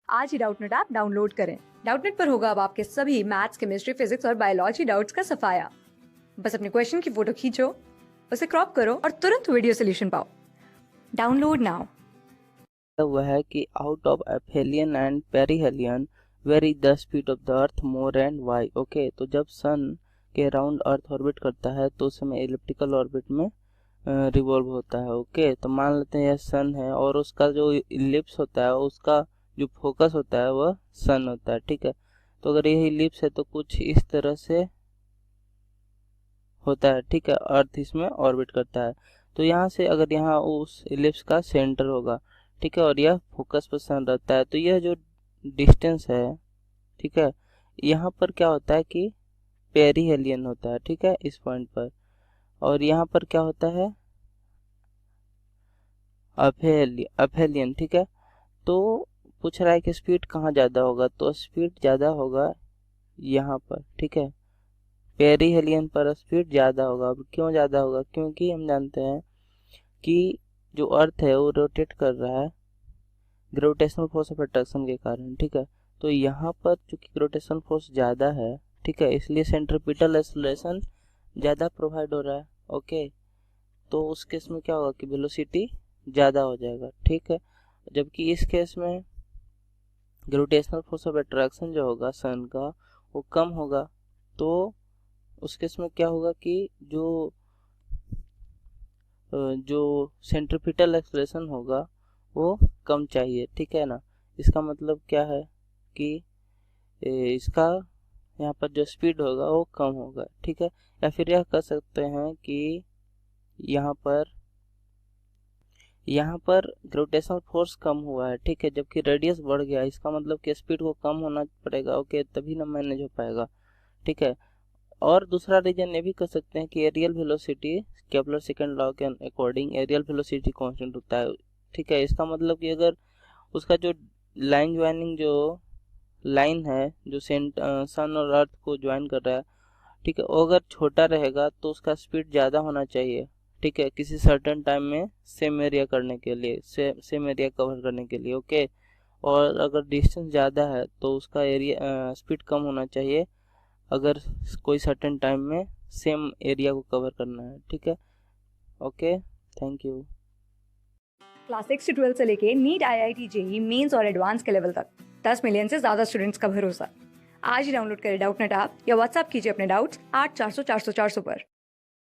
आज ही Doubtnut app download करें। Doubtnut पर होगा अब आपके सभी मैथ्स, केमिस्ट्री, फिजिक्स और बायोलॉजी डाउट्स का सफाया। बस अपने क्वेश्चन की फोटो खींचो, उसे क्रॉप करो और तुरंत वीडियो सोल्यूशन पाओ। Download now. हुआ है कि out of aphelion and perihelion where is the speed of the earth more and why. Okay, तो जब सन के राउंड अर्थ ऑर्बिट करता है तो उस समय एलिप्टिकल ऑर्बिट में रिवॉल्व होता है। ओके, तो मान लेते हैं यह सन है और उसका जो इलिप्स होता है उसका जो फोकस होता है वह सन होता है। ठीक है, तो अगर यह इलिप्स है तो कुछ इस तरह से होता है। ठीक है, अर्थ इसमें ऑर्बिट करता है। तो यहाँ से अगर यहाँ उस इलिप्स का सेंटर होगा, ठीक है, और यह फोकस पर सन रहता है, तो यह जो डिस्टेंस है, ठीक है, यहाँ पर क्या होता है कि पेरिहेलियन होता है। ठीक है, इस पॉइंट पर, और यहाँ पर क्या होता है अफेलियन। ठीक है, तो पूछ रहा है कि स्पीड कहाँ ज़्यादा होगा, तो स्पीड ज़्यादा होगा यहाँ पर। ठीक है, पेरिहेलियन पर स्पीड ज़्यादा होगा। अब क्यों ज़्यादा होगा, क्योंकि हम जानते हैं कि जो अर्थ है वो रोटेट कर रहा है ग्रेविटेशनल फोर्स ऑफ अट्रैक्शन के कारण। ठीक है, तो यहाँ पर चूंकि ग्रेविटेशनल फोर्स ज़्यादा है, ठीक है, इसलिए सेंट्रीपिटल एक्सेलरेशन ज़्यादा प्रोवाइड हो रहा है। ओके, तो उस केस में क्या होगा कि वेलोसिटी ज़्यादा हो जाएगा। ठीक है, जबकि इस केस में ग्रेविटेशनल फोर्स ऑफ अट्रैक्शन जो होगा सन का वो कम होगा, तो उस केस में क्या होगा कि जो सेंट्रीपिटल एक्सेलरेशन होगा वो कम चाहिए। ठीक है ना, इसका मतलब क्या है कि इसका यहाँ पर जो स्पीड होगा वो कम होगा। ठीक है, या फिर यह कह सकते हैं कि यहाँ पर ग्रेविटेशनल फोर्स कम हुआ है। ठीक है, जबकि रेडियस बढ़ गया, इसका मतलब कि स्पीड को कम होना पड़ेगा। ओके, तभी ना मैनेज हो पाएगा। ठीक है, और दूसरा रीजन ये भी कर सकते हैं कि areal velocity Kepler second law के अकॉर्डिंग एरियल वेलोसिटी कांस्टेंट होता है। ठीक है, इसका मतलब कि अगर उसका जो लाइन ज्वाइनिंग जो लाइन है जो सन और अर्थ को ज्वाइन कर रहा है, ठीक है, वो अगर छोटा रहेगा तो उसका स्पीड ज़्यादा होना चाहिए। ठीक है, किसी सर्टेन टाइम में सेम एरिया करने के लिए, सेम एरिया कवर करने के लिए। ओके, और अगर डिस्टेंस ज़्यादा है तो उसका एरिया स्पीड कम होना चाहिए अगर कोई सर्टेन टाइम में सेम एरिया को कवर करना है। ठीक है, ओके, थैंक यू। क्लास 6 से 12 से लेके नीट, IIT, JEE मेंस और एडवांस के लेवल तक 10 मिलियन से ज्यादा स्टूडेंट्स का भरोसा। आज ही डाउनलोड करें डाउटनेट ऐप या व्हाट्सएप कीजिए अपने डाउट्स 8400 400 400 पर।